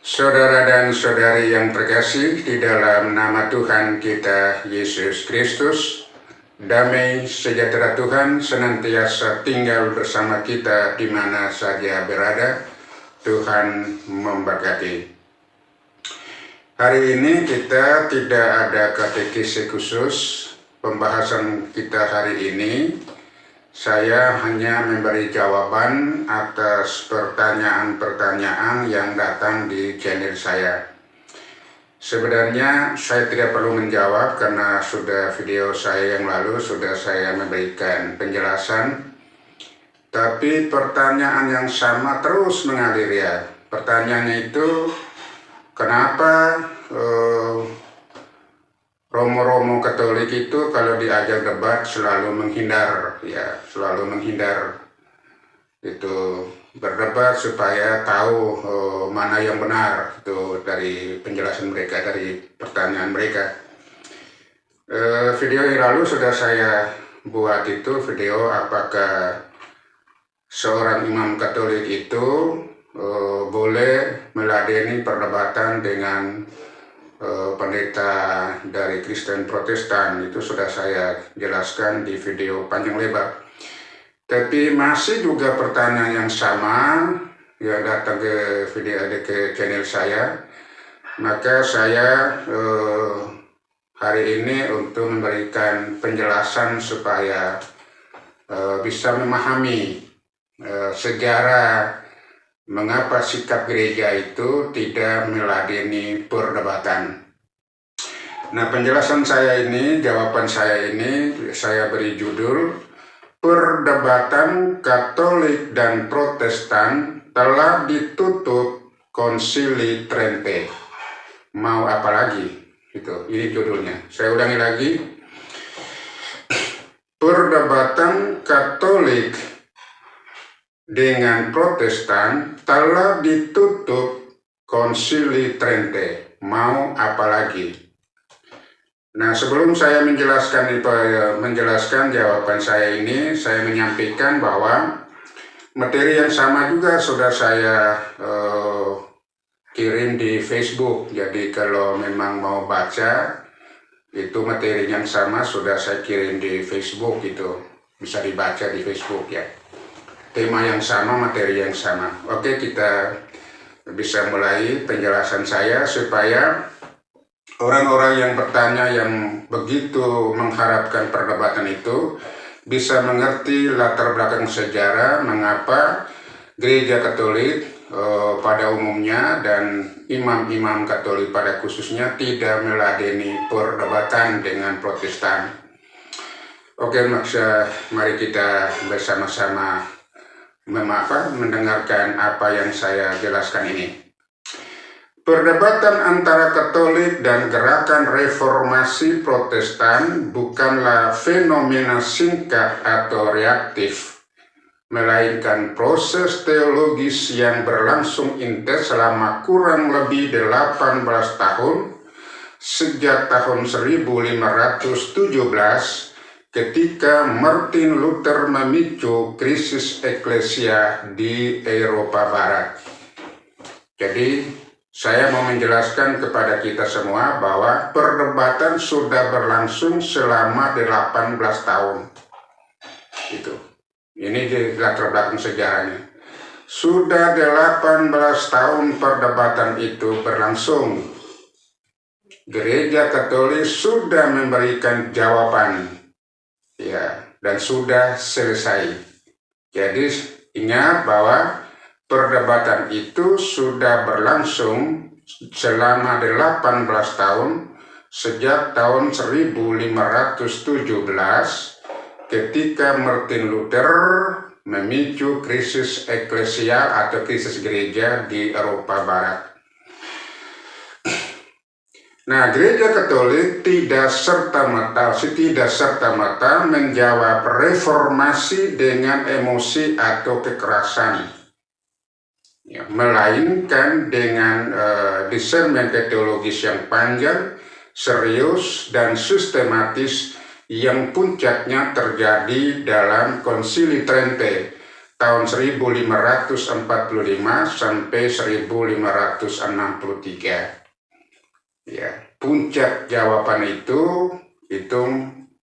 Saudara dan saudari yang terkasih, di dalam nama Tuhan kita Yesus Kristus, damai sejahtera Tuhan senantiasa tinggal bersama kita di mana saja berada. Tuhan memberkati. Hari ini kita tidak ada katekisi khusus. Pembahasan kita hari ini, saya hanya memberi jawaban atas pertanyaan-pertanyaan yang datang di channel saya. Sebenarnya saya tidak perlu menjawab karena sudah video saya yang lalu sudah saya memberikan penjelasan. Tapi pertanyaan yang sama terus mengalir ya. Pertanyaannya itu, kenapa Romo-romo Katolik itu kalau diajak debat selalu menghindar, ya, selalu menghindar itu berdebat supaya tahu mana yang benar itu dari penjelasan mereka, dari pertanyaan mereka. Video yang lalu sudah saya buat itu video apakah seorang imam Katolik itu boleh meladeni perdebatan dengan pendeta dari Kristen Protestan. Itu sudah saya jelaskan di video panjang lebar. Tapi masih juga pertanyaan yang sama yang datang ke channel saya. Maka saya hari ini untuk memberikan penjelasan supaya bisa memahami sejarah mengapa sikap gereja itu tidak meladeni perdebatan. Nah, penjelasan saya ini, jawaban saya ini, saya beri judul, Perdebatan Katolik dan Protestan telah ditutup Konsili Trente. Mau apa lagi? Ini judulnya. Saya ulangi lagi. Perdebatan Katolik dengan Protestan telah ditutup Konsili Trente. Mau apa lagi? Nah, sebelum saya menjelaskan jawaban saya ini, saya menyampaikan bahwa materi yang sama juga sudah saya kirim di Facebook. Jadi kalau memang mau baca, itu materi yang sama sudah saya kirim di Facebook, itu bisa dibaca di Facebook ya. Tema yang sama, materi yang sama. Oke, kita bisa mulai penjelasan saya supaya orang-orang yang bertanya yang begitu mengharapkan perdebatan itu bisa mengerti latar belakang sejarah mengapa gereja Katolik pada umumnya dan imam-imam Katolik pada khususnya tidak meladeni perdebatan dengan Protestan. Oke, mari kita bersama-sama mendengarkan apa yang saya jelaskan ini. Perdebatan antara Katolik dan gerakan reformasi Protestan bukanlah fenomena singkat atau reaktif, melainkan proses teologis yang berlangsung intens selama kurang lebih 18 tahun, sejak tahun 1517, ketika Martin Luther memicu krisis eklesia di Eropa Barat. Jadi, saya mau menjelaskan kepada kita semua bahwa perdebatan sudah berlangsung selama 18 tahun. Ini di latar belakang sejarahnya. Sudah 18 tahun perdebatan itu berlangsung. Gereja Katolik sudah memberikan jawaban. Ya, dan sudah selesai. Jadi ingat bahwa perdebatan itu sudah berlangsung selama 18 tahun sejak tahun 1517 ketika Martin Luther memicu krisis eklesial atau krisis gereja di Eropa Barat. Nah, gereja Katolik tidak serta-merta menjawab reformasi dengan emosi atau kekerasan, ya, melainkan dengan discernment teologis yang panjang, serius, dan sistematis yang puncaknya terjadi dalam Konsili Trente tahun 1545 sampai 1563. Ya, puncak jawaban itu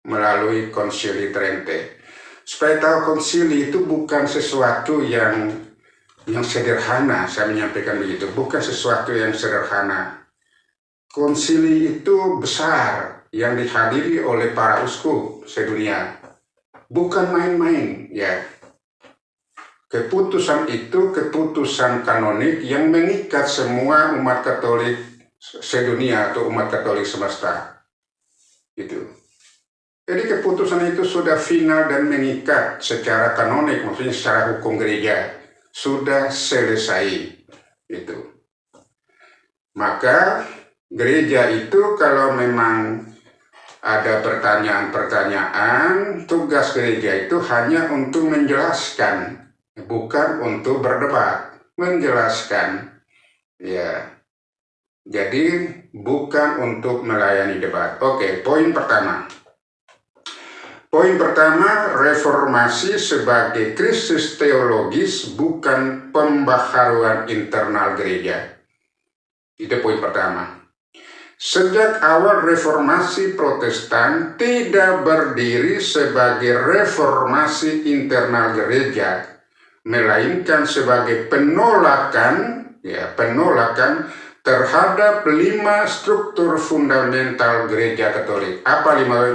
melalui Konsili Trente. Supaya tahu konsili itu bukan sesuatu yang sederhana, saya menyampaikan begitu, bukan sesuatu yang sederhana. Konsili itu besar, yang dihadiri oleh para uskup sedunia, bukan main-main, ya. Keputusan itu keputusan kanonik yang mengikat semua umat Katolik sedunia atau umat Katolik semesta. Itu. Jadi keputusan itu sudah final dan mengikat secara kanonik, maksudnya secara hukum gereja, sudah selesai. Itu. Maka gereja itu kalau memang ada pertanyaan-pertanyaan, tugas gereja itu hanya untuk menjelaskan, bukan untuk berdebat, menjelaskan. Ya. Jadi bukan untuk melayani debat. Oke, poin pertama. Poin pertama, reformasi sebagai krisis teologis bukan pembaharuan internal gereja. Itu poin pertama. Sejak awal reformasi Protestan tidak berdiri sebagai reformasi internal gereja, melainkan sebagai penolakan terhadap 5 struktur fundamental gereja Katolik. Apa 5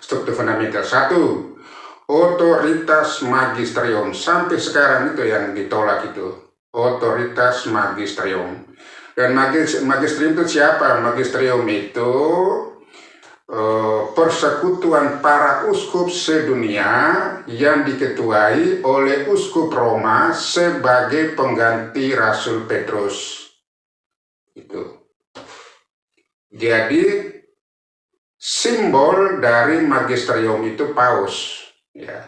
struktur fundamental? 1. Otoritas magisterium. Sampai sekarang itu yang ditolak itu. Otoritas magisterium. Dan magisterium itu siapa? Magisterium itu persekutuan para uskup sedunia yang diketuai oleh uskup Roma sebagai pengganti Rasul Petrus. Itu. Jadi simbol dari magisterium itu paus, ya.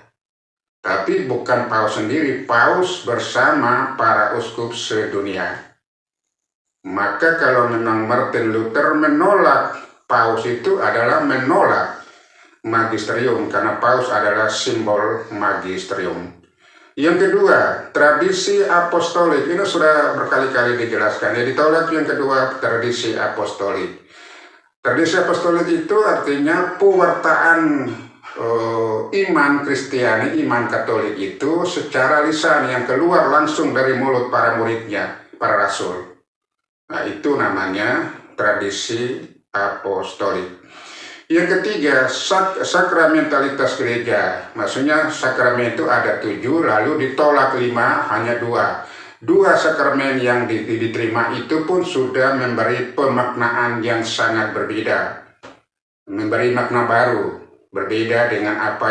Tapi bukan paus sendiri, paus bersama para uskup sedunia. Maka kalau memang Martin Luther menolak paus, itu adalah menolak magisterium, karena paus adalah simbol magisterium. Yang kedua, tradisi apostolik. Ini sudah berkali-kali dijelaskan. Yang ditolak yang kedua, tradisi apostolik. Tradisi apostolik itu artinya pewartaan iman Kristiani, iman Katolik itu secara lisan yang keluar langsung dari mulut para muridnya, para rasul. Nah, itu namanya tradisi apostolik. Yang ketiga, sakramentalitas gereja. Maksudnya sakramen itu ada 7, lalu ditolak 5, hanya 2. 2 sakramen yang diterima itu pun sudah memberi pemaknaan yang sangat berbeda. Memberi makna baru, berbeda dengan apa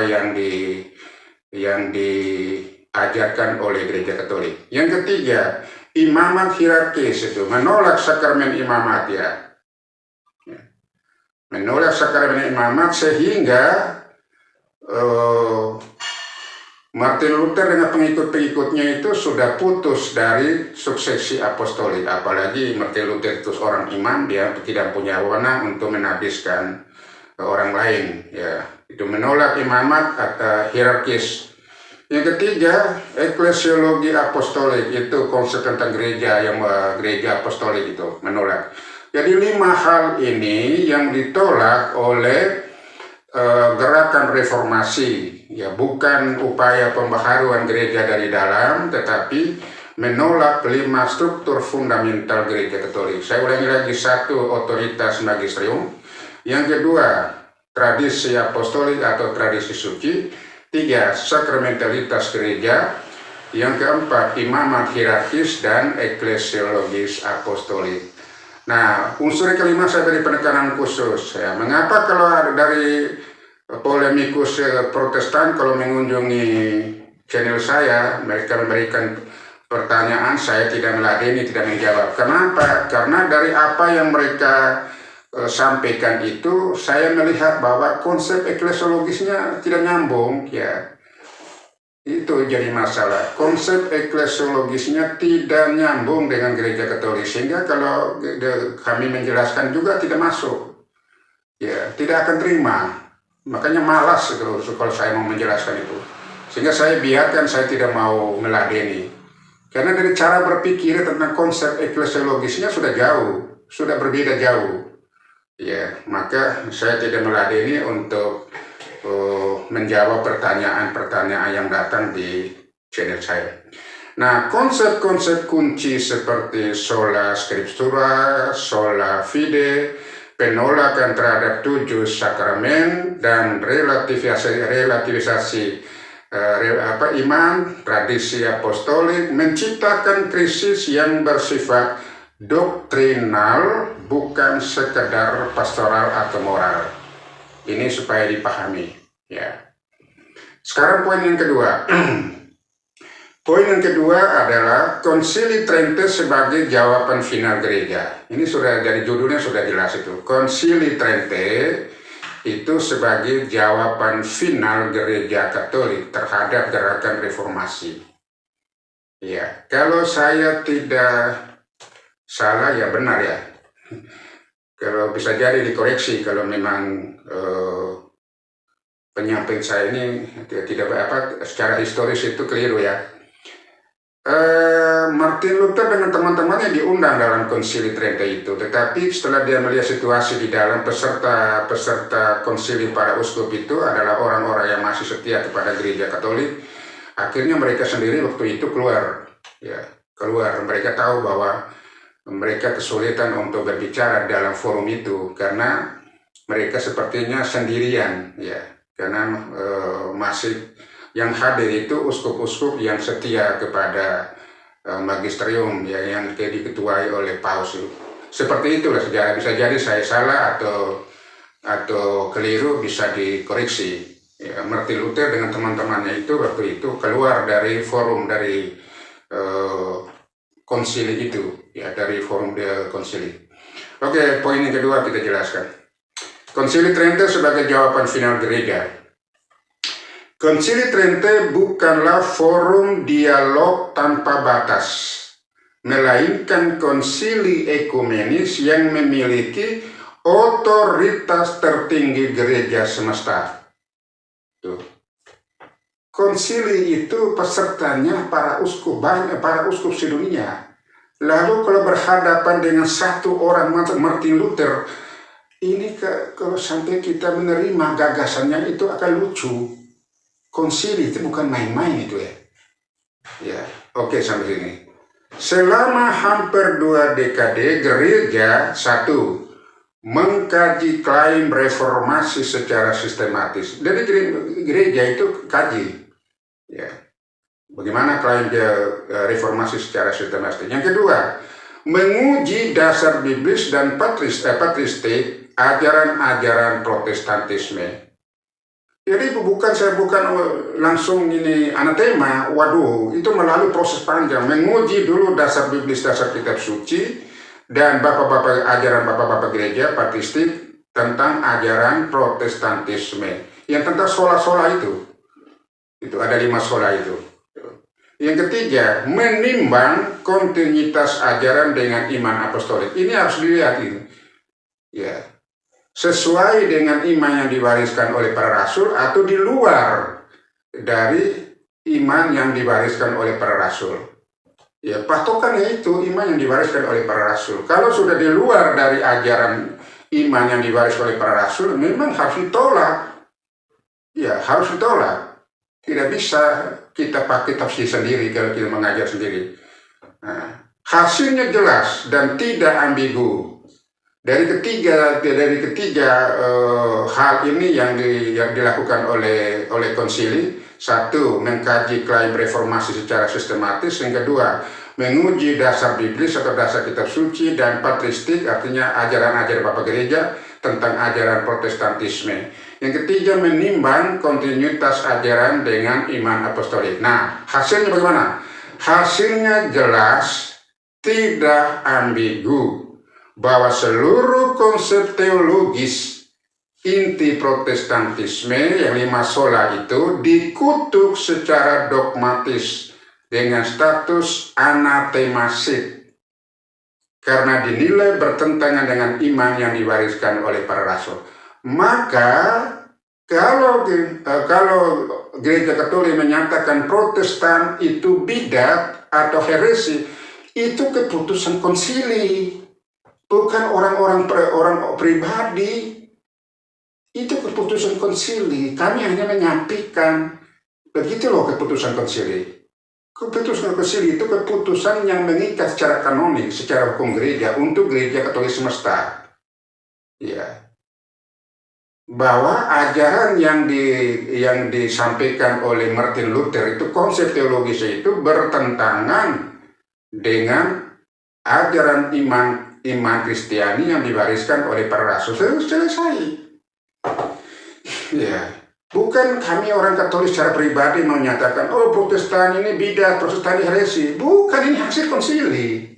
yang diajarkan oleh gereja Katolik. Yang ketiga, imamat hierarkis itu, menolak sakramen imamat, ya. Menolak sakramen imamat sehingga Martin Luther dengan pengikut-pengikutnya itu sudah putus dari suksesi apostolik. Apalagi Martin Luther itu seorang imam, dia tidak punya wewenang untuk menabiskan orang lain, ya. Itu menolak imamat atau hierarkis. Yang ketiga, eklesiologi apostolik, itu konsep tentang gereja apostolik itu menolak. Jadi 5 hal ini yang ditolak oleh gerakan reformasi, ya, bukan upaya pembaharuan gereja dari dalam, tetapi menolak 5 struktur fundamental gereja Katolik. Saya ulangi lagi: 1, otoritas magisterium. Yang kedua, tradisi apostolik atau tradisi suci. 3, sakramentalitas gereja. Yang keempat, imamat hierarkis dan eklesiologis apostolik. Nah, unsur kelima saya beri penekanan khusus, ya. Mengapa kalau ada dari polemikus Protestan kalau mengunjungi channel saya, mereka memberikan pertanyaan, saya tidak meladeni, tidak menjawab. Kenapa? Karena dari apa yang mereka sampaikan itu, saya melihat bahwa konsep eklesiologisnya tidak nyambung, ya. Itu jadi masalah. Konsep eklesiologisnya tidak nyambung dengan gereja Katolik, sehingga kalau kami menjelaskan juga tidak masuk, ya, tidak akan terima. Makanya malas itu kalau saya mau menjelaskan itu. Sehingga saya biarkan, saya tidak mau meladeni. Karena dari cara berpikir tentang konsep eklesiologisnya sudah jauh, sudah berbeda jauh. Ya, maka saya tidak meladeni untuk menjawab pertanyaan-pertanyaan yang datang di channel saya. Nah, konsep-konsep kunci seperti sola scriptura, sola fide, penolakan terhadap 7 sakramen, dan relativisasi iman, tradisi apostolik menciptakan krisis yang bersifat doktrinal, bukan sekedar pastoral atau moral. Ini supaya dipahami, ya. Sekarang poin yang kedua. Poin yang kedua adalah Konsili Trente sebagai jawaban final gereja. Ini sudah dari judulnya sudah jelas itu. Konsili Trente itu sebagai jawaban final gereja Katolik terhadap gerakan reformasi. Ya, kalau saya tidak salah ya benar ya. Kalau bisa jadi dikoreksi kalau memang penyampaian saya ini tidak secara historis itu keliru ya. Martin Luther dengan teman-temannya diundang dalam Konsili Trente itu, tetapi setelah dia melihat situasi di dalam peserta konsili para uskup itu adalah orang-orang yang masih setia kepada gereja Katolik, akhirnya mereka sendiri waktu itu keluar. Mereka tahu bahwa mereka kesulitan untuk berbicara dalam forum itu karena mereka sepertinya sendirian, ya, karena masih yang hadir itu uskup-uskup yang setia kepada magisterium, ya, yang diketuai oleh Paus. Seperti itulah sejarah. Bisa jadi saya salah atau keliru, bisa dikoreksi. Ya, Martin Luther dengan teman-temannya itu waktu itu keluar dari forum dari konsili itu, ya, dari forum konsili. Oke, poin yang kedua kita jelaskan. Konsili Trente sebagai jawaban final gereja. Konsili Trente bukanlah forum dialog tanpa batas, melainkan konsili ekumenis yang memiliki otoritas tertinggi gereja semesta. Tuh. Konsili itu pesertanya para uskup sedunia. Lalu kalau berhadapan dengan satu orang Martin Luther, ini kalau sampai kita menerima gagasannya itu akan lucu. Konsili itu bukan main-main itu ya. Ya, oke, sampai sini. Selama hampir 2 dekade gereja satu mengkaji klaim reformasi secara sistematis. Jadi gereja itu kaji, ya, bagaimana klaim reformasi secara sistematis. Yang kedua, menguji dasar biblis dan patristik ajaran-ajaran Protestantisme. Jadi saya bukan langsung ini anatema, waduh, itu melalui proses panjang, menguji dulu dasar biblis, dasar kitab suci, dan ajaran bapak-bapak gereja patristik tentang ajaran Protestantisme, yang tentang sola-sola itu ada 5 sola itu. Yang ketiga, menimbang kontinuitas ajaran dengan iman apostolik. Ini harus dilihat ini, ya, sesuai dengan iman yang diwariskan oleh para rasul atau di luar dari iman yang diwariskan oleh para rasul. Ya, patokannya itu iman yang diwariskan oleh para rasul. Kalau sudah di luar dari ajaran iman yang diwariskan oleh para rasul, memang harus ditolak. Ya, harus ditolak. Tidak bisa kita pakai tafsir sendiri kalau kita mengajar sendiri. Nah, hasilnya jelas dan tidak ambigu. Dari ketiga hal ini yang dilakukan oleh konsili. Satu, mengkaji klaim reformasi secara sistematis. Yang kedua, menguji dasar biblis atau dasar kitab suci dan patristik, artinya ajaran-ajaran bapak gereja tentang ajaran Protestantisme. Yang ketiga, menimbang kontinuitas ajaran dengan iman apostolik. Nah, hasilnya bagaimana? Hasilnya jelas, tidak ambigu, bahwa seluruh konsep teologis inti Protestantisme yang 5 sola itu dikutuk secara dogmatis dengan status anatemasit karena dinilai bertentangan dengan iman yang diwariskan oleh para rasul. Maka Kalau gereja Katolik menyatakan Protestan itu bidat atau heresi, itu keputusan konsili, bukan orang pribadi. Itu keputusan konsili. Kami hanya menyampaikan. Begitu loh keputusan konsili. Keputusan konsili itu keputusan yang mengikat secara kanonik, secara hukum gereja untuk gereja Katolik semesta. Ya. Bahwa ajaran yang disampaikan oleh Martin Luther itu, konsep teologisnya itu bertentangan dengan ajaran iman Kristiani yang diwariskan oleh para rasul. Selesai. Ya, bukan kami orang Katolik secara pribadi menyatakan, oh Protestan ini bidat, Protestan ini heresi. Bukan, ini hasil konsili.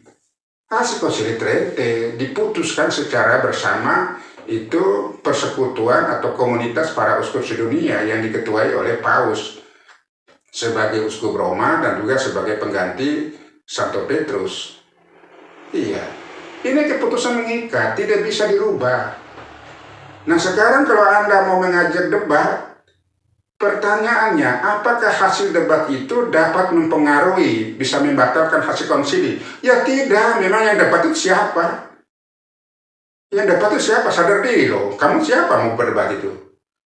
Hasil konsili Trente diputuskan secara bersama. Itu persekutuan atau komunitas para uskup sedunia yang diketuai oleh Paus sebagai uskup Roma dan juga sebagai pengganti Santo Petrus. Iya, ini keputusan mengikat, tidak bisa dirubah. Nah sekarang kalau Anda mau mengajak debat, pertanyaannya, apakah hasil debat itu dapat mempengaruhi, bisa membatalkan hasil konsili? Ya tidak, memang yang debat itu siapa? Yang debat itu siapa? Sadar diri loh. Kamu siapa mau berdebat itu?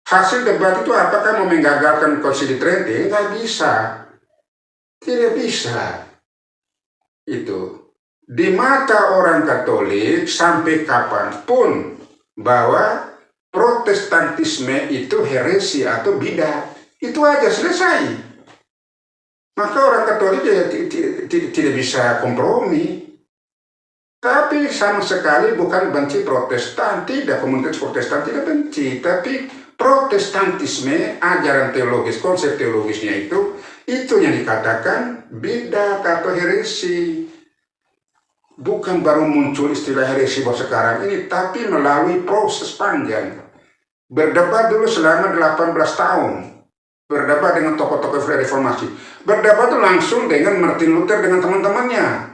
Hasil debat itu apakah mau menggagalkan konsili Trente? Nggak bisa. Tidak bisa. Itu. Di mata orang Katolik sampai kapanpun bahwa Protestantisme itu heresi atau bidat. Itu aja, selesai. Maka orang Katolik ya tidak bisa kompromi. Tapi sama sekali bukan benci Protestan, tidak, komunitas Protestan tidak benci, tapi Protestantisme, ajaran teologis, konsep teologisnya itu yang dikatakan bidat atau heresi. Bukan baru muncul istilah heresi baru sekarang ini, tapi melalui proses panjang. Berdebat dulu selama 18 tahun, berdebat dengan tokoh-tokoh reformasi, berdebat itu langsung dengan Martin Luther dengan teman-temannya.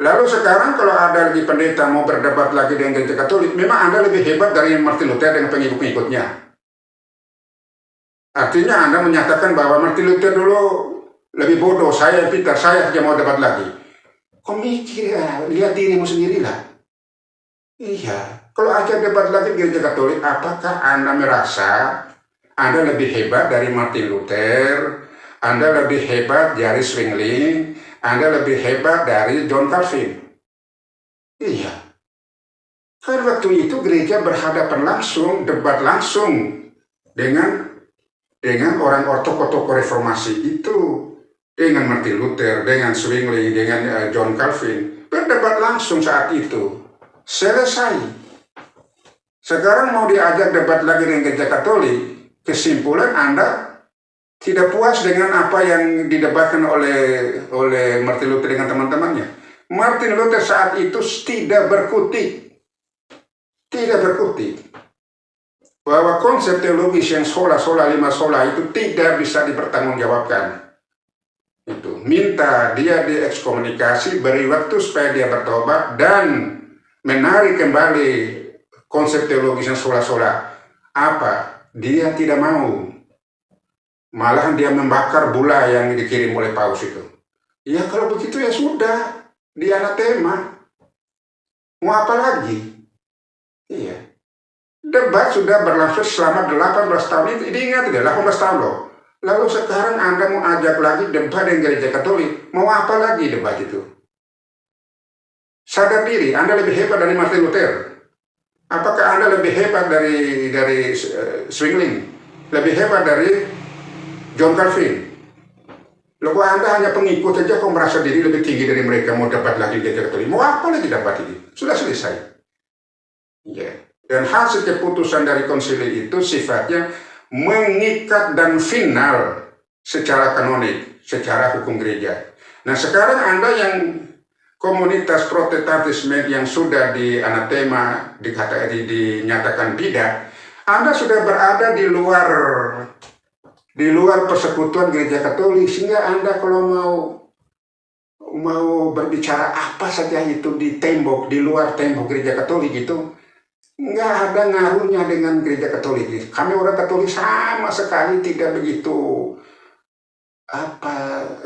Lalu sekarang kalau ada lagi pendeta mau berdebat lagi dengan gereja Katolik, memang Anda lebih hebat dari Martin Luther dengan pengikut-pengikutnya. Artinya Anda menyatakan bahwa Martin Luther dulu lebih bodoh, saya yang pintar, saya saja mau debat lagi. Kok mikir ya, lihat dirimu sendirilah. Iya, kalau ajak debat lagi gereja Katolik, apakah Anda merasa Anda lebih hebat dari Martin Luther, Anda lebih hebat dari Zwingli, Anda lebih hebat dari John Calvin? Iya. Kan waktu itu gereja berhadapan langsung, debat langsung dengan orang tokoh-tokoh reformasi itu, dengan Martin Luther, dengan Zwingli, dengan John Calvin, berdebat langsung saat itu. Selesai. Sekarang mau diajak debat lagi dengan gereja Katolik, kesimpulan Anda tidak puas dengan apa yang didebatkan oleh Martin Luther dengan teman-temannya. Martin Luther saat itu tidak berkutik. Tidak berkutik. Bahwa konsep teologis yang sola lima sola itu tidak bisa dipertanggungjawabkan. Itu minta dia diekskomunikasi, beri waktu supaya dia bertobat dan menarik kembali konsep teologis yang sola. Apa? Dia tidak mau. Malahan dia membakar bula yang dikirim oleh Paus itu. Ya kalau begitu ya sudah, dia anatema. Mau apa lagi? Iya. Debat sudah berlangsung selama 18 tahun itu. Ingat tidak, 18 tahun loh. Lalu sekarang Anda mau ajak lagi debat dengan gereja Katolik. Mau apa lagi debat itu? Sadar diri, Anda lebih hebat dari Martin Luther. Apakah Anda lebih hebat dari Zwingli? Lebih hebat dari John Calvin? Loh, Anda hanya pengikut saja, kok merasa diri lebih tinggi dari mereka, mau dapat lagi gereja Katolik? Mau apa lagi dapat ini? Sudah selesai. Ya. Dan hasil keputusan dari konsili itu sifatnya mengikat dan final secara kanonik, secara hukum gereja. Nah sekarang Anda yang komunitas Protestantisme yang sudah dianatema, dinyatakan bidat, Anda sudah berada di luar persekutuan gereja Katolik, sehingga Anda kalau mau berbicara apa saja itu di luar tembok gereja Katolik itu, nggak ada ngaruhnya dengan gereja Katolik. Kami orang Katolik sama sekali tidak begitu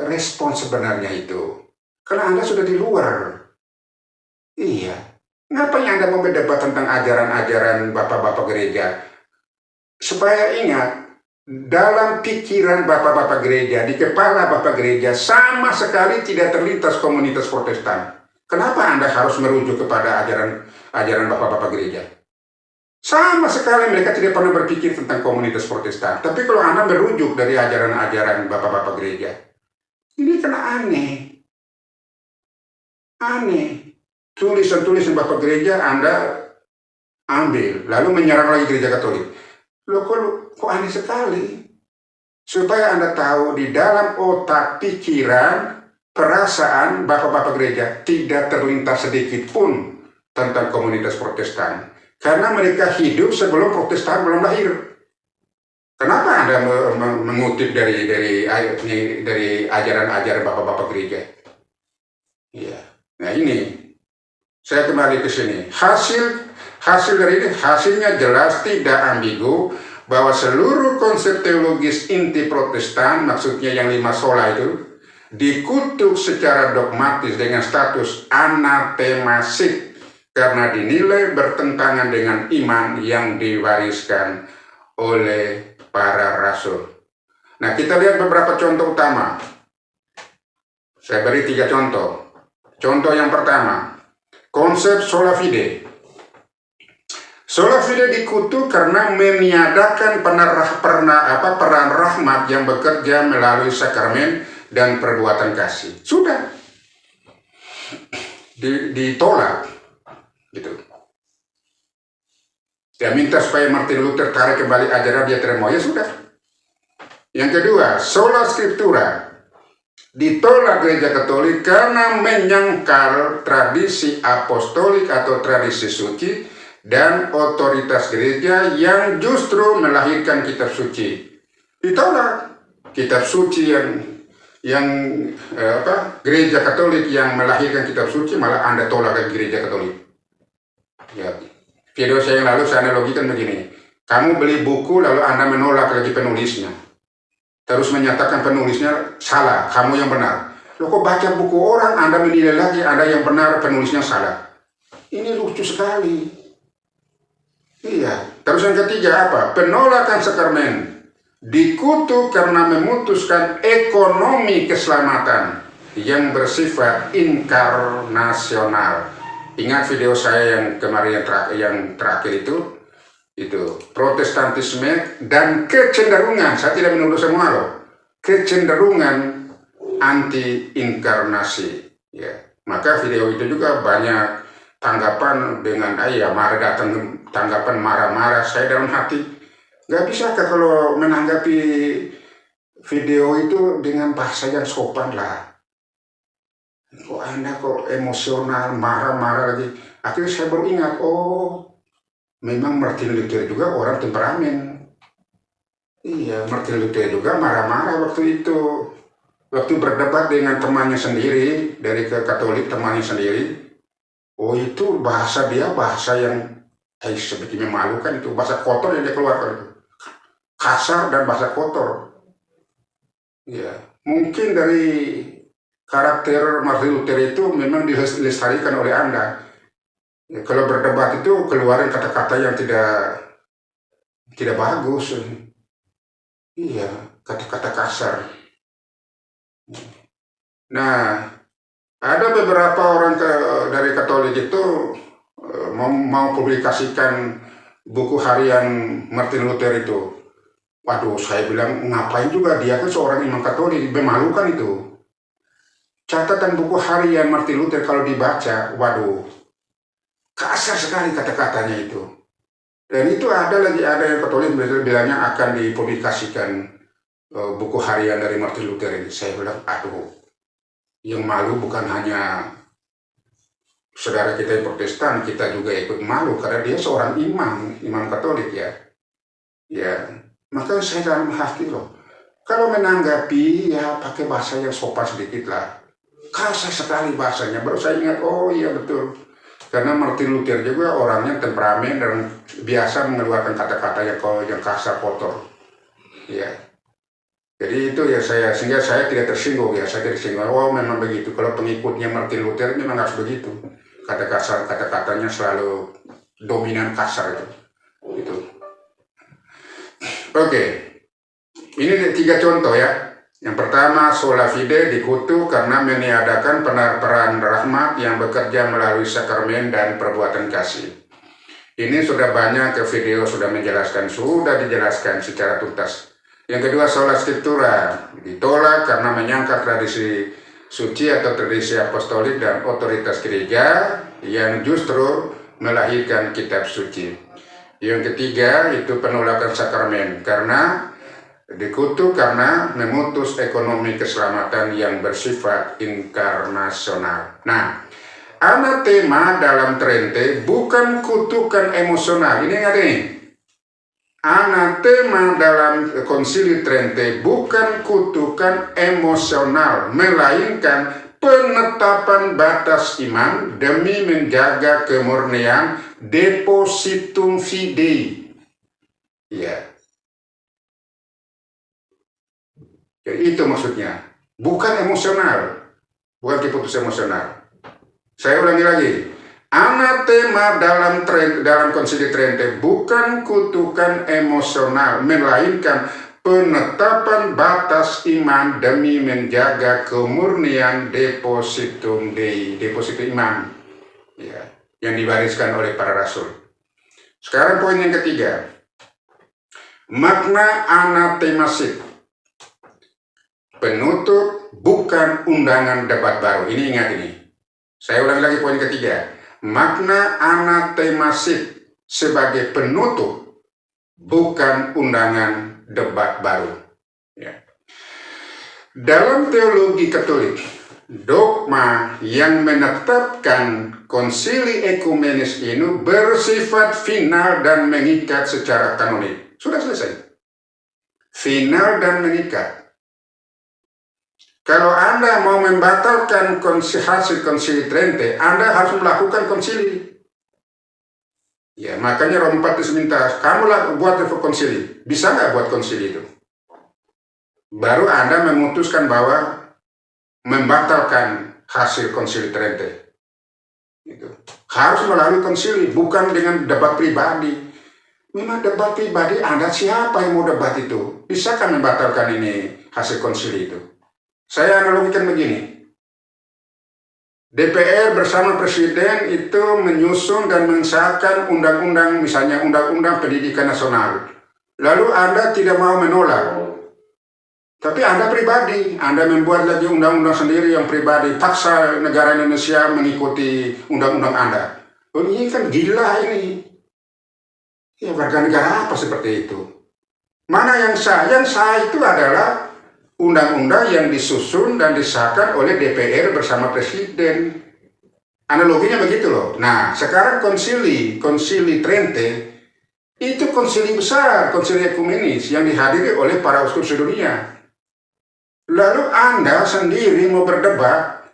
respon sebenarnya itu. Karena Anda sudah di luar. Iya. Ngapain Anda mau berdebat tentang ajaran-ajaran bapak-bapak gereja? Supaya ingat, dalam pikiran bapak-bapak gereja, di kepala bapak gereja, sama sekali tidak terlintas komunitas Protestan. Kenapa Anda harus merujuk kepada ajaran bapak-bapak gereja? Sama sekali mereka tidak pernah berpikir tentang komunitas Protestan. Tapi kalau Anda merujuk dari ajaran-ajaran bapak-bapak gereja, ini kan aneh. Aneh. Tulisan-tulisan bapak gereja Anda ambil, lalu menyerang lagi gereja Katolik. Loh, kok aneh sekali? Supaya Anda tahu, di dalam otak, pikiran, perasaan bapak-bapak gereja tidak terlintas sedikit pun tentang komunitas Protestan. Karena mereka hidup sebelum Protestan belum lahir. Kenapa Anda mengutip dari ajaran-ajaran bapak-bapak gereja? Ya. Nah ini, saya kembali ke sini. Hasil dari ini, hasilnya jelas, tidak ambigu, bahwa seluruh konsep teologis inti Protestan, maksudnya yang 5 sola itu, dikutuk secara dogmatis dengan status anatemasik, karena dinilai bertentangan dengan iman yang diwariskan oleh para rasul. Nah, kita lihat beberapa contoh utama. Saya beri 3 contoh. Contoh yang pertama, konsep sola fide. Sola fide dikutuk karena meniadakan peran rahmat yang bekerja melalui sakramen dan perbuatan kasih. Sudah ditolak. Gitu. Dia minta supaya Martin Luther tarik kembali ajaran dia terima, ya sudah. Yang kedua, sola scriptura ditolak gereja Katolik karena menyangkal tradisi apostolik atau tradisi suci dan otoritas gereja yang justru melahirkan kitab suci. Ditolak. Kitab suci yang gereja Katolik yang melahirkan kitab suci, malah Anda tolak ke gereja Katolik. Ya, video saya yang lalu saya analogikan begini. Kamu beli buku lalu Anda menolak lagi penulisnya. Terus menyatakan penulisnya salah, kamu yang benar. Loh, kok baca buku orang Anda menilai lagi Anda yang benar, penulisnya salah. Ini lucu sekali. Iya. Terus yang ketiga apa? Penolakan sakramen dikutuk karena memutuskan ekonomi keselamatan yang bersifat inkarnasional. Ingat video saya yang kemarin yang terakhir itu Protestantisme dan kecenderungan, saya tidak menuduh semua loh, kecenderungan anti inkarnasi. Ya, maka video itu juga banyak tanggapan dengan tanggapan marah-marah. Saya dalam hati nggak bisa kalau menanggapi video itu dengan bahasa yang sopan lah. Kok Anda kok emosional, marah-marah lagi. Akhirnya saya baru ingat, oh memang Martin Luther juga orang temperamen. Iya, Martin Luther juga marah-marah waktu itu. Waktu berdebat dengan temannya sendiri, dari ke Katolik temannya sendiri. Oh itu bahasa dia, bahasa yang sebetulnya memalukan itu. Bahasa kotor yang dia keluarkan. Kasar dan bahasa kotor. Iya, mungkin dari karakter Martin Luther itu memang dilestarikan oleh Anda. Ya, kalau berdebat itu keluarin kata-kata yang tidak bagus. Iya, kata-kata kasar. Nah, ada beberapa orang dari Katolik itu mau publikasikan buku harian Martin Luther itu. Waduh, saya bilang ngapain juga, dia kan seorang imam Katolik, memalukan itu. Catatan buku harian Martin Luther kalau dibaca, waduh, kasar sekali kata-katanya itu. Dan itu ada yang Katolik bilangnya akan dipublikasikan buku harian dari Martin Luther ini. Saya bilang, aduh, yang malu bukan hanya saudara kita yang Protestan, kita juga ikut malu karena dia seorang imam Katolik ya. Ya, maka saya dalam hati loh, kalau menanggapi ya pakai bahasa yang sopan sedikit lah. Kasar sekali bahasanya. Baru saya ingat, oh iya betul. Karena Martin Luther juga orangnya temperamen dan biasa mengeluarkan kata-kata yang kasar, kotor. Ya. Jadi itu ya sehingga saya tidak tersinggung ya, saya tidak tersinggung. Oh memang begitu. Kalau pengikutnya Martin Luther memang harus begitu. Kata-katanya selalu dominan kasar itu. Gitu. Oke, ini 3 contoh ya. Yang pertama, sola fide dikutuk karena meniadakan peran rahmat yang bekerja melalui sakramen dan perbuatan kasih. Ini sudah banyak ke video sudah dijelaskan secara tuntas. Yang kedua, sola scriptura ditolak karena menyangkal tradisi suci atau tradisi apostolik dan otoritas gereja yang justru melahirkan kitab suci. Yang ketiga, itu penolakan sakramen karena dikutuk karena memutus ekonomi keselamatan yang bersifat inkarnasional. Nah, anatema dalam Trente bukan kutukan emosional. Ini ingat ini. Anatema dalam Konsili Trente bukan kutukan emosional, melainkan penetapan batas iman demi menjaga kemurnian depositum fidei. Ya. Jadi itu maksudnya, bukan emosional, bukan keputusan emosional. Saya ulangi lagi, anatema dalam Konsili Trente bukan kutukan emosional, melainkan penetapan batas iman demi menjaga kemurnian depositum Dei, depositum iman, ya, yang dibariskan oleh para rasul. Sekarang poin yang ketiga, makna anatemasit. Penutup bukan undangan debat baru. Ini ingat ini. Saya ulangi lagi poin ketiga. Makna anatemasit sebagai penutup bukan undangan debat baru. Ya. Dalam teologi Katolik, dogma yang menetapkan konsili ekumenis ini bersifat final dan mengikat secara kanonik. Sudah selesai. Final dan mengikat. Kalau Anda mau membatalkan hasil konsili Trente, Anda harus melakukan konsili. Ya, makanya Roma 4 minta, kamu buat konsili. Bisa nggak buat konsili itu? Baru Anda memutuskan bahwa membatalkan hasil konsili Trente. Gitu. Harus melalui konsili, bukan dengan debat pribadi. Memang debat pribadi, Anda siapa yang mau debat itu? Bisakah membatalkan ini hasil konsili itu? Saya analogikan begini, DPR bersama Presiden itu menyusun dan mengesahkan undang-undang, misalnya undang-undang pendidikan nasional. Lalu Anda tidak mau menolak, tapi Anda pribadi, Anda membuat lagi undang-undang sendiri yang pribadi, paksa negara Indonesia mengikuti undang-undang Anda. Oh, ini kan gila ini. Ya, warga negara apa seperti itu? Mana yang sah? Yang sah itu adalah undang-undang yang disusun dan disahkan oleh DPR bersama Presiden. Analoginya begitu loh. Nah, sekarang konsili Trente itu konsili besar, konsili ekumenis yang dihadiri oleh para uskup sedunia. Lalu Anda sendiri mau berdebat,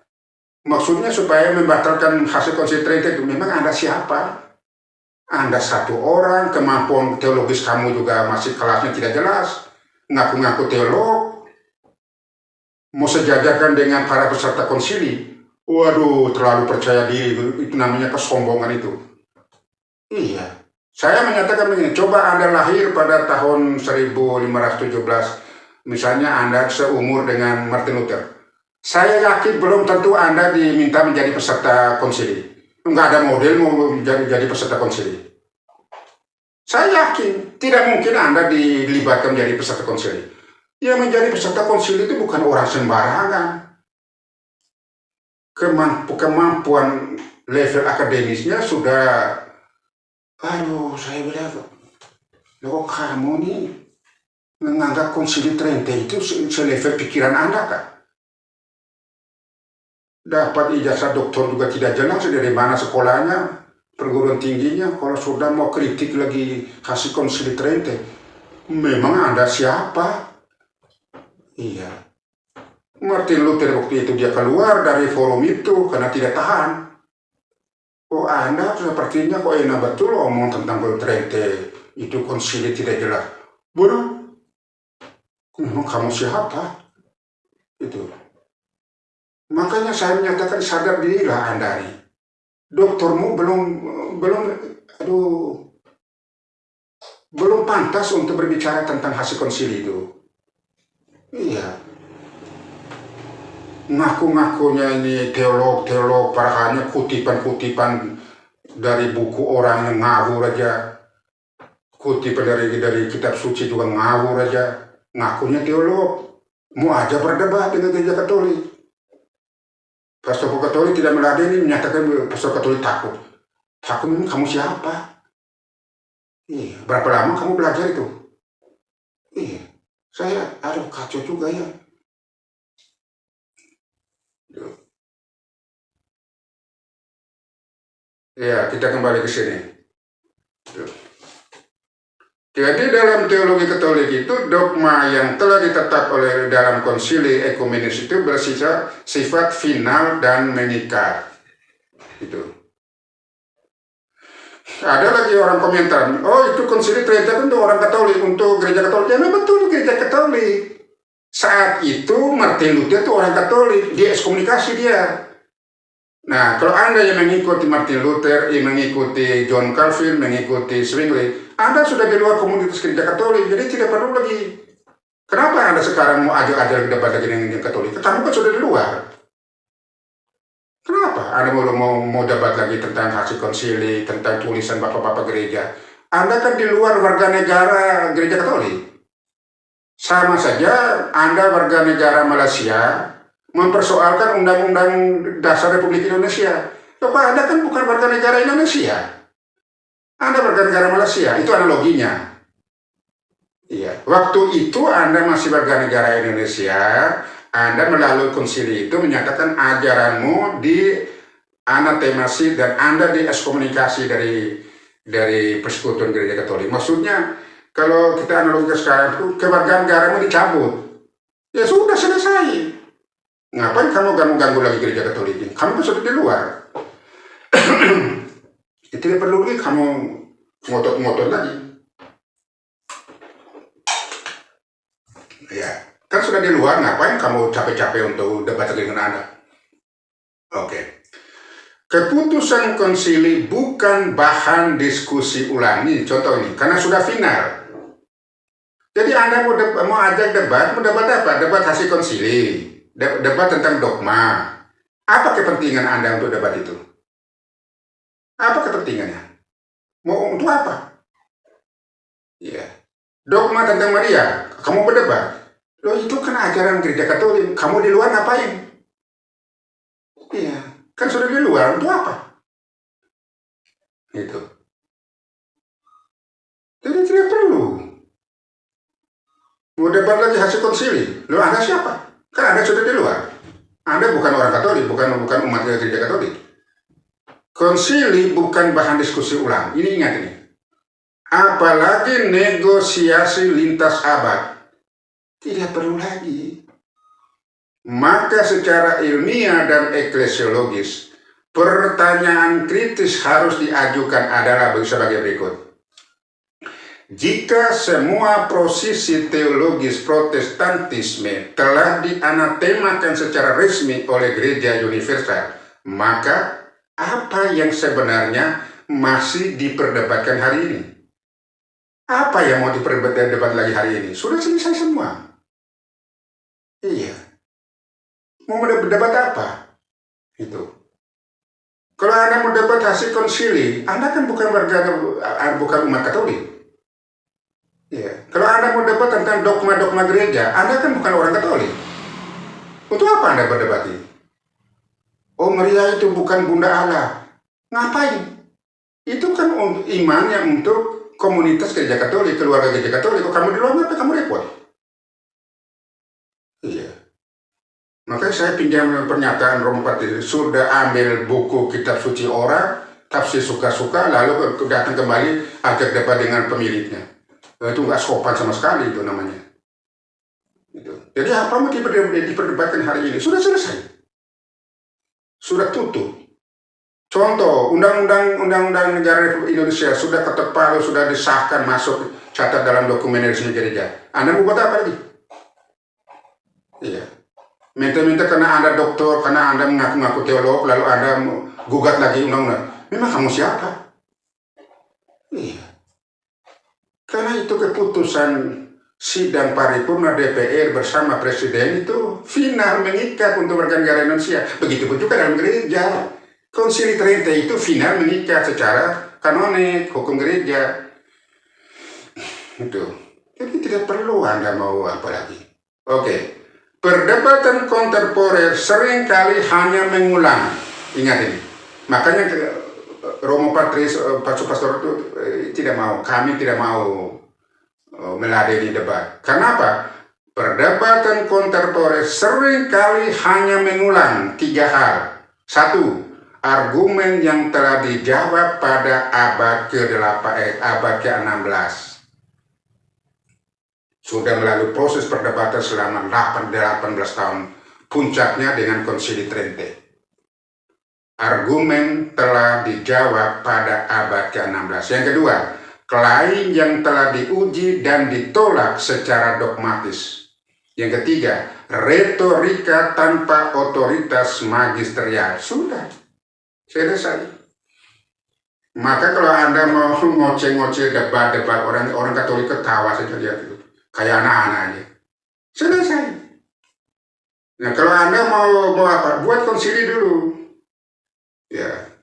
maksudnya supaya membatalkan hasil konsili Trente itu, memang Anda siapa? Anda satu orang, kemampuan teologis kamu juga masih kelasnya tidak jelas, ngaku-ngaku teolog, mau sejajarkan dengan para peserta konsili. Waduh, terlalu percaya diri, itu namanya kesombongan itu. Iya, saya menyatakan begini, coba Anda lahir pada tahun 1517, misalnya Anda seumur dengan Martin Luther. Saya yakin belum tentu Anda diminta menjadi peserta konsili. Enggak ada model mau jadi peserta konsili. Saya yakin, tidak mungkin Anda dilibatkan menjadi peserta konsili. Yang menjadi peserta konsili itu bukan orang sembarangan. Kemampuan level akademisnya sudah, saya bilang, loh kamu nih menganggap konsili Trente itu selevel pikiran Anda kah? Dapat ijazah doktor juga tidak jelas dari mana sekolahnya, perguruan tingginya. Kalau sudah mau kritik lagi hasil konsili Trente, memang Anda siapa? Iya, Martin Luther waktu itu dia keluar dari forum itu karena tidak tahan. Oh, Anda sepertinya kok enak betul omong tentang Trente itu konsili tidak jelas. Bodoh, memang kamu siapa? Itu. Makanya saya menyatakan sadar dirilah Anda nih. Doktermu belum aduh belum pantas untuk berbicara tentang hasil konsili itu. Iya, ngaku-ngakunya ini teolog-teolog, parahannya kutipan-kutipan dari buku orang yang ngawur aja, kutipan dari kitab suci juga ngawur aja, ngakunya teolog, mau aja berdebat dengan gereja Katolik. Pastor Katolik tidak meladeni, menyatakan pastor Katolik takut. Takut memang kamu siapa? Iya, berapa lama kamu belajar itu? Iya, saya aduh kacau juga ya. Ya, kita kembali ke sini. Jadi dalam teologi Katolik itu dogma yang telah ditetap oleh dalam konsili ekumenis itu bersifat final dan mengikat. Itu. Ada lagi orang komentar, oh itu konsili Trente untuk orang Katolik, untuk gereja Katolik. Ya betul gereja Katolik. Saat itu Martin Luther itu orang Katolik, dia ekskomunikasi dia. Nah, kalau Anda yang mengikuti Martin Luther, yang mengikuti John Calvin, mengikuti Zwingli, Anda sudah di luar komunitas gereja Katolik, jadi tidak perlu lagi. Kenapa Anda sekarang mau ajak-ajak debat lagi dengan gereja Katolik? Kamu kan sudah di luar. Kenapa Anda mau debat lagi tentang hasil konsili, tentang tulisan bapak-bapak gereja? Anda kan di luar warga negara gereja Katolik. Sama saja Anda warga negara Malaysia, mempersoalkan Undang-Undang Dasar Republik Indonesia. Coba Anda kan bukan warga negara Indonesia. Anda warga negara Malaysia, itu analoginya. Iya, waktu itu Anda masih warga negara Indonesia, Anda melalui konsili itu menyatakan ajaranmu di anatemasi dan Anda diekskomunikasi dari persekutuan gereja Katolik. Maksudnya, kalau kita analogikan sekarang itu kewargaan negaramu dicabut. Ya sudah selesai. Ngapain kamu ganggu lagi gereja Katolik ini? Kamu kan sudah di luar. Tidak perlu lagi kamu ngotot-ngotot lagi. Ya, kan sudah di luar, ngapain kamu capek-capek untuk debat dengan Anda? Oke. Keputusan konsili bukan bahan diskusi ulang. Nih, contoh ini, karena sudah final. Jadi Anda mau ajak debat, mau debat apa? Debat hasil konsili. Debat tentang dogma. Apa kepentingan Anda untuk debat itu? Apa kepentingannya? Mau untuk apa? Iya. Dogma tentang Maria, kamu berdebat. Loh itu kan ajaran gereja Katolik. Kamu di luar ngapain? Iya. Kan sudah di luar, untuk apa? Itu. Jadi tidak perlu. Mau debat lagi hasil konsili. Loh Anda siapa? Kan Anda sudah di luar. Anda bukan orang Katolik, bukan umat gereja Katolik. Konsili bukan bahan diskusi ulang. Ini ingat ini. Apalagi negosiasi lintas abad. Tidak perlu lagi. Maka secara ilmiah dan eklesiologis, pertanyaan kritis harus diajukan adalah sebagai berikut. Jika semua posisi teologis protestantisme telah dianatemakan secara resmi oleh gereja universal, maka apa yang sebenarnya masih diperdebatkan hari ini? Apa yang mau diperdebat lagi hari ini? Sudah selesai semua. Iya. Mau berdebat apa? Itu. Kalau Anda mau debat hasil konsili, Anda kan bukan umat Katolik. Ya. Kalau Anda mau debat tentang dogma-dogma gereja, Anda kan bukan orang Katolik. Untuk apa Anda berdebat ini? Oh, Maria itu bukan Bunda Allah. Ngapain? Itu kan iman yang untuk komunitas gereja Katolik, keluarga gereja Katolik. Kalau kamu di luar, ngapa kamu repot? Iya. Makanya saya pinjam pernyataan Romo Patri, sudah ambil buku kitab suci orang, tafsir suka-suka, lalu datang kembali ajak debat dengan pemiliknya. Itu nggak sopan sama sekali itu namanya. Gitu. Jadi apa mau diperdebatkan hari ini? Sudah selesai. Sudah tutup. Contoh, Undang-Undang Negara Republik Indonesia sudah ketok palu, sudah disahkan masuk catat dalam dokumen resmi gereja. Anda mau buat apa lagi? Iya. Minta-minta karena Anda dokter, karena Anda mengaku-ngaku teolog, lalu Anda gugat lagi undang-undang. Memang kamu siapa? Iya. Karena itu keputusan sidang paripurna DPR bersama Presiden itu final mengikat untuk warga negara Indonesia. Begitupun juga dalam gereja. Konsili Trente itu final mengikat secara kanonik, hukum gereja. Itu. Jadi tidak perlu Anda mau apa lagi. Oke. Perdebatan kontemporer seringkali hanya mengulang. Ingat ini. Makanya Romo Patris, pastor itu tidak mau. Kami tidak mau meladeni debat. Kenapa? Perdebatan kontemporer seringkali hanya mengulang 3 hal. 1. Argumen yang telah dijawab pada abad ke-16. Sudah melalui proses perdebatan selama 18 tahun. Puncaknya dengan Konsili Trente. Argumen telah dijawab pada abad ke-16. Yang kedua, klaim yang telah diuji dan ditolak secara dogmatis. Yang ketiga, retorika tanpa otoritas magisterial. Sudah selesai. Maka kalau Anda mau ngoceh-ngoceh debat-debat orang Katolik ketawa saja lihat itu. Kayak anak-anak aja. Selesai. Nah kalau Anda mau apa? Buat konsili dulu. Ya.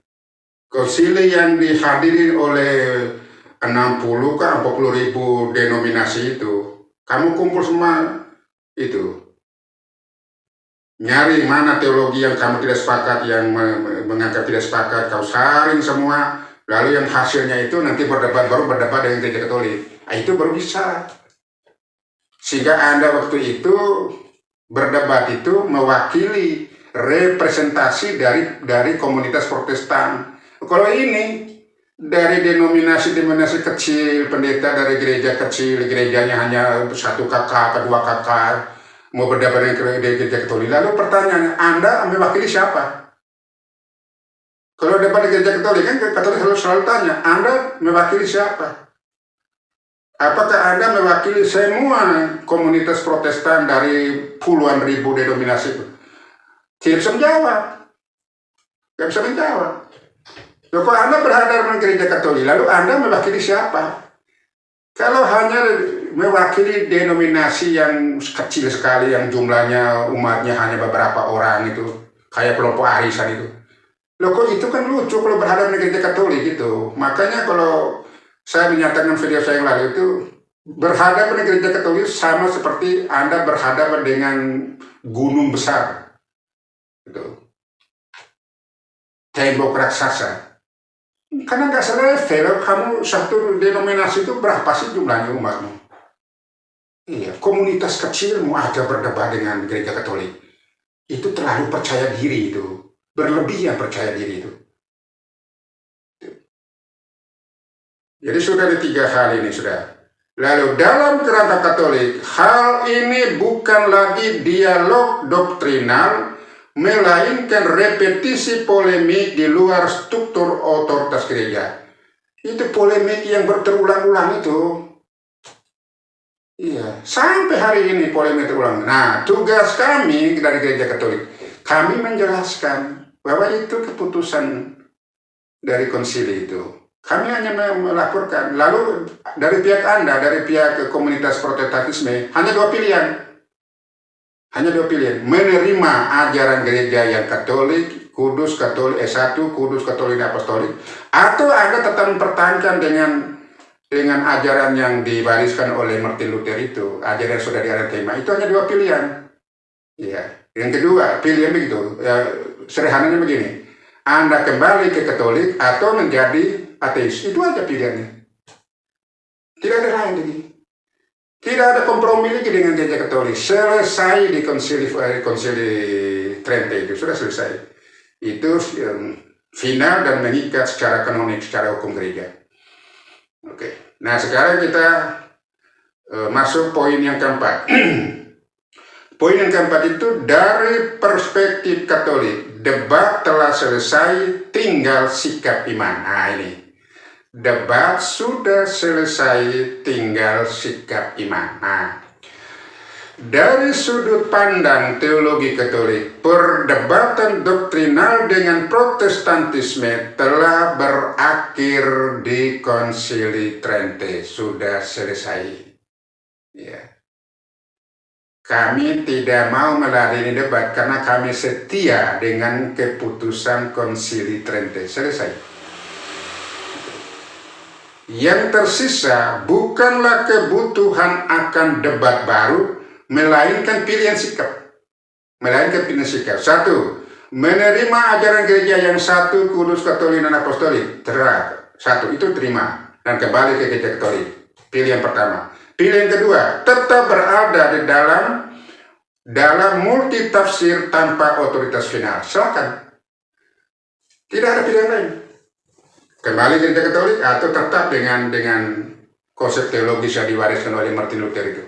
Konsili yang dihadiri oleh 60 ke 40 ribu denominasi itu. Kamu kumpul semua itu. Nyari mana teologi yang kamu tidak sepakat, yang menganggap tidak sepakat, kau saring semua, lalu yang hasilnya itu nanti berdebat dengan gereja Katolik. Nah, itu baru bisa. Sehingga Anda waktu itu berdebat itu mewakili representasi dari komunitas Protestan. Kalau ini dari denominasi kecil, pendeta dari gereja kecil, gerejanya hanya 1 kakak, 2 kakak, mau berdebat dengan gereja Katolik. Lalu pertanyaannya, Anda mewakili siapa? Kalau debat di gereja Katolik, kan Katolik selalu tanya, Anda mewakili siapa? Apakah Anda mewakili semua komunitas Protestan dari puluhan ribu denominasi itu? Tidak bisa menjawab. Tidak bisa menjawab. Kalau Anda berhadapan dengan gereja Katolik, lalu Anda mewakili siapa? Kalau hanya mewakili denominasi yang kecil sekali, yang jumlahnya umatnya hanya beberapa orang itu, kayak kelompok arisan itu. Loh kok itu kan lucu kalau berhadapan dengan gereja Katolik gitu. Makanya kalau saya menyatakan video saya yang lalu itu, berhadapan dengan gereja Katolik sama seperti Anda berhadapan dengan gunung besar. Gitu. Tembok raksasa. Karena nggak selevel, kamu satu denominasi itu berapa sih jumlahnya umatmu? Iya, komunitas kecil mau aja berdebat dengan gereja Katolik. Itu terlalu percaya diri itu. Berlebihan percaya diri itu. Jadi sudah ada 3 hal ini sudah. Lalu dalam kerangka Katolik, hal ini bukan lagi dialog doktrinal, melainkan repetisi polemik di luar struktur otoritas gereja. Itu polemik yang berulang-ulang itu. Iya, sampai hari ini polemik terulang. Nah, tugas kami dari gereja Katolik, kami menjelaskan bahwa itu keputusan dari konsili itu. Kami hanya melaporkan. Lalu dari pihak Anda, dari pihak komunitas Protestantisme, hanya 2 pilihan. Hanya 2 pilihan. Menerima ajaran gereja yang Katolik, Kudus Katolik S1, Kudus Katolik Apostolik, atau Anda tetap mempertahankan dengan ajaran yang diwariskan oleh Martin Luther itu, ajaran yang sudah dianatema. Itu hanya 2 pilihan. Ya. Yang kedua, pilihan begitu. Ya, sederhananya begini. Anda kembali ke Katolik atau menjadi ateis. Itu aja pilihannya. Tidak ada lain lagi. Tidak ada kompromi lagi dengan gereja Katolik. Selesai di konsili Trente itu. Sudah selesai. Itu final dan mengikat secara kanonik, secara hukum gereja. Oke. Nah sekarang kita masuk poin yang keempat. Poin yang keempat itu dari perspektif Katolik. debat telah selesai, tinggal sikap iman. Nah ini, debat sudah selesai, tinggal sikap iman. Nah, dari sudut pandang teologi Katolik, perdebatan doktrinal dengan Protestantisme telah berakhir di Konsili Trente, sudah selesai. Ya. Kami tidak mau meladeni debat karena kami setia dengan keputusan Konsili Trente, selesai. Yang tersisa bukanlah kebutuhan akan debat baru, melainkan pilihan sikap. Satu, menerima ajaran gereja yang satu, kudus, katolik, dan apostolik. Satu, itu terima dan kembali ke gereja Katolik. Pilihan pertama. Pilihan kedua, tetap berada di dalam multi tafsir tanpa otoritas final. Silakan. Tidak ada pilihan lain. Kembali ke gereja Katolik atau tetap dengan konsep teologis yang diwariskan oleh Martin Luther itu.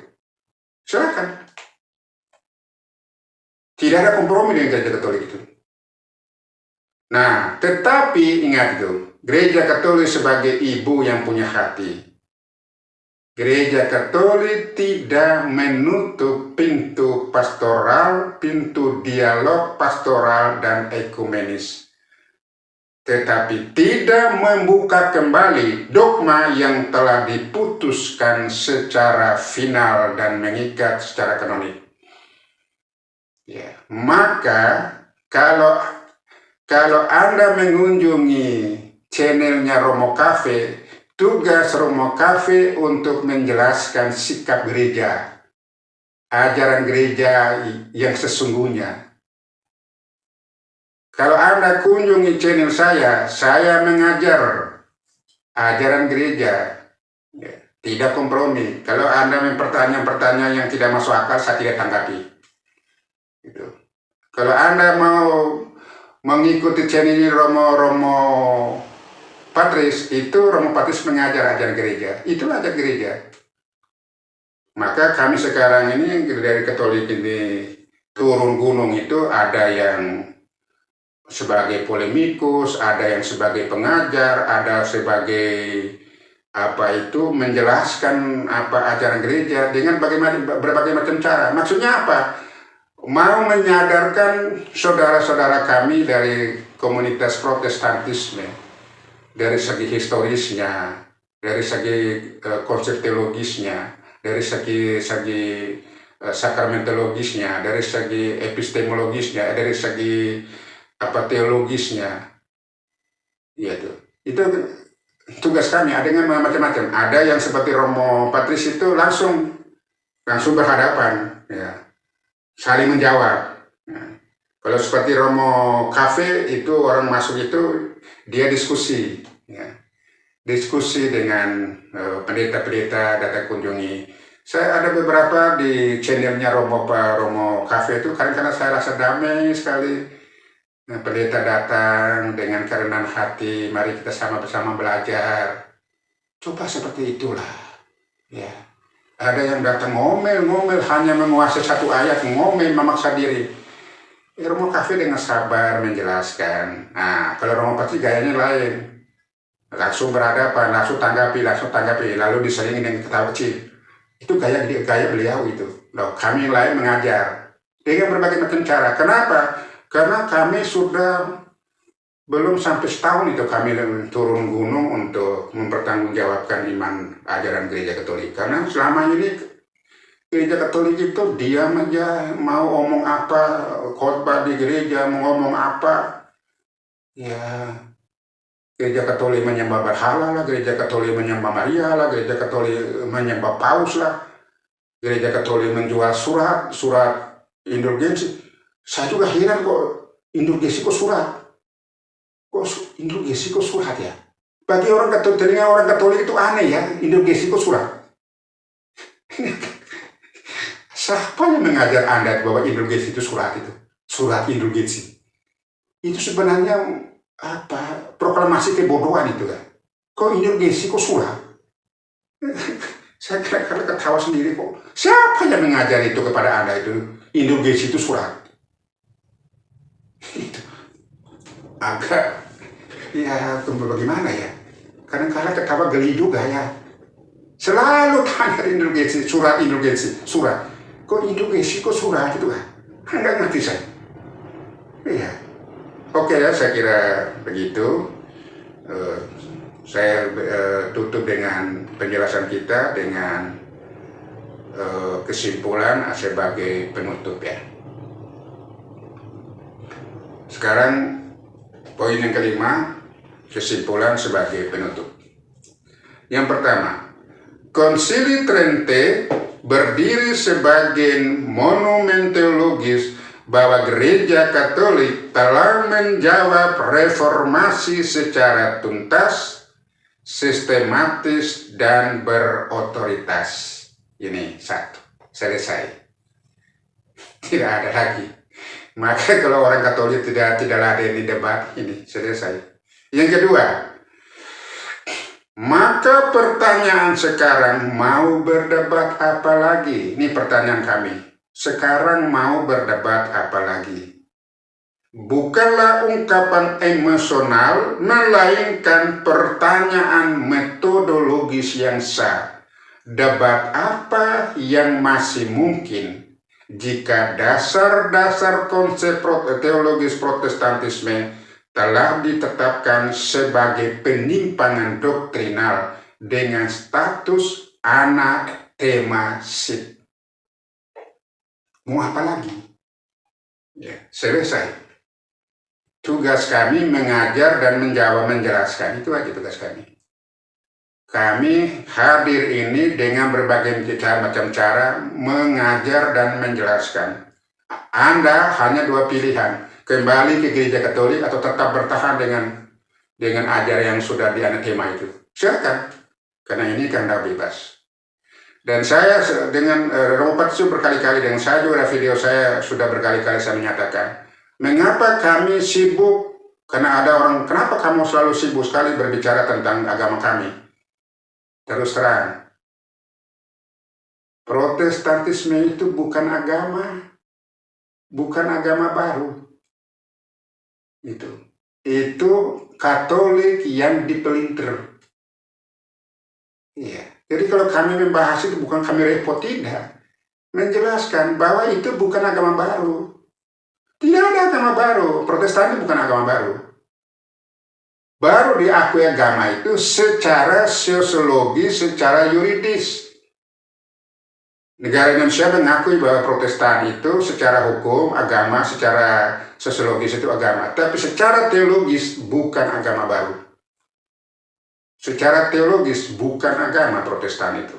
Silakan. Tidak ada kompromi dengan gereja Katolik itu. Nah, tetapi ingat itu, gereja Katolik sebagai ibu yang punya hati. Gereja Katolik tidak menutup pintu pastoral, pintu dialog pastoral dan ekumenis. Tetapi tidak membuka kembali dogma yang telah diputuskan secara final dan mengikat secara kanonik. Ya, maka kalau Anda mengunjungi channelnya Romo Cafe, tugas Romo Cafe untuk menjelaskan sikap gereja, ajaran gereja yang sesungguhnya. Kalau Anda kunjungi channel saya mengajar ajaran gereja, ya, tidak kompromi. Kalau Anda mempertanyaan pertanyaan yang tidak masuk akal, saya tidak tanggapi. Gitu. Kalau Anda mau mengikuti channel ini Romo Patris, itu Romo Patris mengajar ajaran gereja. Itulah ajaran gereja. Maka kami sekarang ini dari Katolik ini turun gunung itu ada yang sebagai polemikus, ada yang sebagai pengajar, ada sebagai menjelaskan ajaran gereja dengan berbagai macam cara. Maksudnya apa? Mau menyadarkan saudara-saudara kami dari komunitas Protestantisme dari segi historisnya, dari segi konsep teologisnya, dari segi sakramentologisnya, dari segi epistemologisnya, dari segi teologisnya. Ya, itu tugas kami. Ada yang macam-macam. Ada yang seperti Romo Patris itu langsung berhadapan, ya, saling menjawab. Nah, kalau seperti Romo Cafe itu orang masuk itu dia diskusi, ya, diskusi dengan pendeta-pendeta datang kunjungi. Saya ada beberapa di channelnya Romo Cafe itu kadang-kadang saya rasa damai sekali. Nah, pendeta datang dengan kerendahan hati, mari kita sama-sama belajar. Coba seperti itulah, ya. Ada yang datang ngomel, hanya menguasai satu ayat, ngomel, memaksa diri. Romo Cafe dengan sabar menjelaskan. Nah, kalau Romo Patris gayanya lain. Langsung berhadapan, langsung tanggapi, lalu diselingi dengan ketawa kecil. Itu gaya beliau itu. Loh, kami yang lain mengajar dengan berbagai macam cara. Kenapa? Karena kami sudah belum sampai setahun itu kami turun gunung untuk mempertanggungjawabkan iman ajaran gereja Katolik. Karena selama ini gereja Katolik itu diam aja, mau ngomong apa, khotbah di gereja mau ngomong apa, ya gereja Katolik menyembah berhala lah, gereja Katolik menyembah Maria lah, gereja Katolik menyembah Paus lah, gereja Katolik menjual surat indulgensi. Saya juga heran kok indulgensi kok surat. Kok indulgensi kok surat ya? Bagi orang Katolik, telinga orang Katolik itu aneh ya, indulgensi kok surat. Siapa yang mengajar Anda bahwa indulgensi itu surat itu? Surat indulgensi. Itu sebenarnya proklamasi kebodohan itu kan. Kok indulgensi kok surat? Saya kadang ketawa sendiri kok. Siapa yang mengajar itu kepada Anda itu? Indulgensi itu surat. agak ya bagaimana ya, kadang-kadang ketawa geli juga ya. Selalu tanya indulgensi, surat. Kok indulgensi, kok surat itu kan? Nggak ngerti saya. Iya. Oke ya, saya kira begitu. Saya tutup dengan penjelasan kita dengan kesimpulan sebagai penutup ya. Sekarang poin yang kelima, kesimpulan sebagai penutup. Yang pertama, Konsili Trente berdiri sebagai monumen teologis bahwa Gereja Katolik telah menjawab reformasi secara tuntas, sistematis, dan berotoritas. Ini satu, selesai. Tidak ada lagi. Maka kalau orang Katolik tidak ada ini debat, ini selesai. Yang kedua, maka pertanyaan sekarang, mau berdebat apa lagi? Ini pertanyaan kami. Sekarang mau berdebat apa lagi? Bukanlah ungkapan emosional, melainkan pertanyaan metodologis yang sah. Debat apa yang masih mungkin jika dasar-dasar konsep teologis Protestantisme telah ditetapkan sebagai penyimpangan doktrinal dengan status anatemasip? Mau apa lagi? Ya, selesai. Tugas kami mengajar dan menjelaskan, itu aja tugas kami. Kami hadir ini dengan berbagai macam cara mengajar dan menjelaskan. Anda hanya dua pilihan, kembali ke Gereja Katolik atau tetap bertahan dengan ajaran yang sudah dianatema itu. Silakan, karena ini kan Anda bebas. Dan saya dengan Romo Patsu berkali-kali, dengan saya juga video saya sudah berkali-kali saya menyatakan, mengapa kami sibuk, karena ada orang, kenapa kamu selalu sibuk sekali berbicara tentang agama kami? Terus terang, Protestantisme itu bukan agama baru. Itu Katolik yang dipelintir. Iya. Jadi kalau kami membahas itu bukan kami repot, tidak. Menjelaskan bahwa itu bukan agama baru. Tidak ada agama baru. Protestan itu bukan agama baru. Baru diakui agama itu secara sosiologi, secara yuridis. Negara Indonesia mengakui bahwa Protestan itu secara hukum agama, secara sosiologis itu agama. Tapi secara teologis bukan agama baru. Secara teologis bukan agama Protestan itu.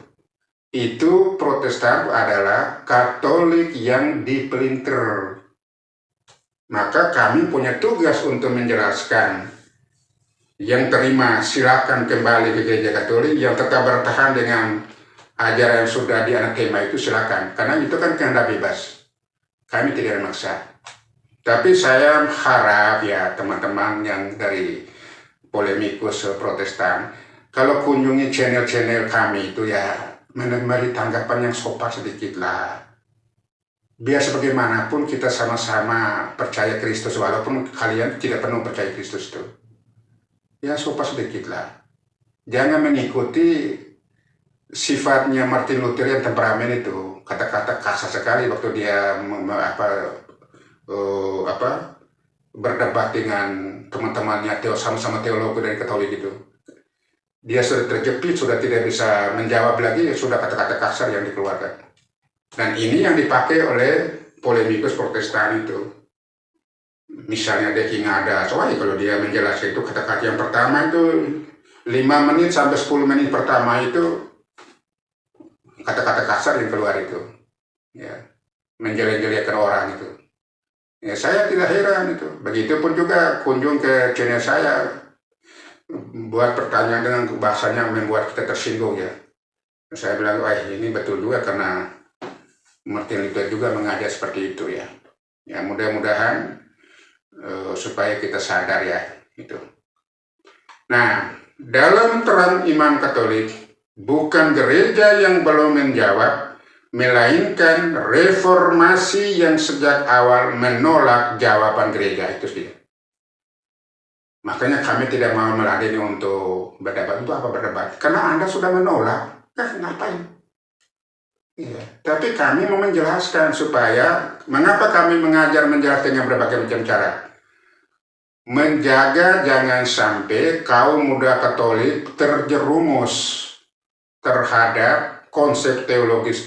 Itu Protestan adalah Katolik yang dipelintir. Maka kami punya tugas untuk menjelaskan. Yang terima silakan kembali ke Gereja Katolik, yang tetap bertahan dengan ajaran yang sudah dianatema itu silakan, karena itu kan kehendak bebas. Kami tidak memaksa. Tapi saya harap ya teman-teman yang dari polemikus Protestan, kalau kunjungi channel-channel kami itu ya memberi tanggapan yang sopan sedikit lah. Biar sebagaimanapun kita sama-sama percaya Kristus, walaupun kalian tidak penuh percaya Kristus itu. Ya sopan sedikit lah. Jangan mengikuti sifatnya Martin Luther yang temperamen itu. Kata-kata kasar sekali waktu dia berdebat dengan teman-temannya sama-sama teolog dari Katolik itu. Dia sudah terjepit, sudah tidak bisa menjawab lagi, sudah kata-kata kasar yang dikeluarkan. Dan ini yang dipakai oleh polemikus Protestan itu. Misalnya Deki Ngada, soalnya kalau dia menjelaskan itu kata-kata yang pertama itu 5 menit sampai 10 menit pertama itu kata-kata kasar yang keluar itu, ya, menjelek-jelekkan orang itu. Ya saya tidak heran itu. Begitupun juga kunjung ke channel saya, buat pertanyaan dengan bahasanya membuat kita tersinggung ya. Saya bilang, wah ini betul juga karena Martin Luther juga mengajar seperti itu ya. Ya mudah-mudahan supaya kita sadar ya itu. Nah, dalam terang iman Katolik, bukan gereja yang belum menjawab, melainkan reformasi yang sejak awal menolak jawaban gereja itu sendiri. Makanya kami tidak mau meladeni untuk berdebat. Untuk apa berdebat? Karena Anda sudah menolak. Ngapain? Iya. Tapi kami mau menjelaskan supaya mengapa kami menjelaskan dengan berbagai macam cara. Menjaga jangan sampai kaum muda Katolik terjerumus terhadap konsep teologis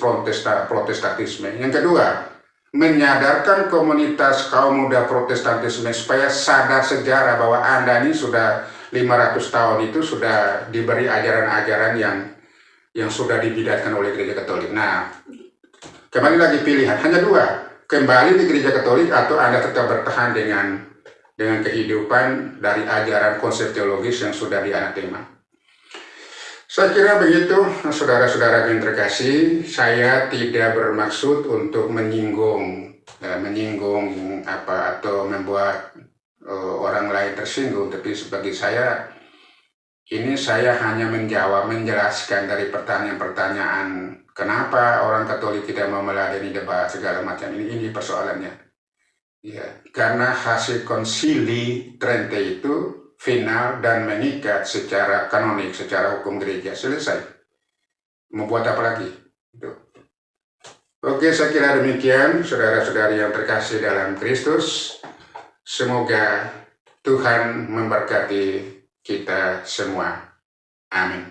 protestatisme. Yang kedua, menyadarkan komunitas kaum muda protestantisme supaya sadar sejarah bahwa Anda ini sudah 500 tahun itu sudah diberi ajaran-ajaran yang sudah dibidatkan oleh gereja Katolik. Nah, kembali lagi pilihan, hanya dua. Kembali di gereja Katolik atau Anda tetap bertahan dengan kehidupan dari ajaran konsep teologis yang sudah dianatema. Saya kira begitu, saudara-saudara yang terkasih. Saya tidak bermaksud untuk menyinggung apa atau membuat orang lain tersinggung, tapi bagi saya ini saya hanya menjelaskan dari pertanyaan-pertanyaan kenapa orang Katolik tidak mau meladeni debat segala macam ini persoalannya. Ya, karena hasil konsili Trente itu final dan mengikat secara kanonik, secara hukum gereja, selesai. Mau buat apa lagi? Itu. Oke, saya kira demikian, saudara-saudari yang terkasih dalam Kristus. Semoga Tuhan memberkati kita semua. Amin.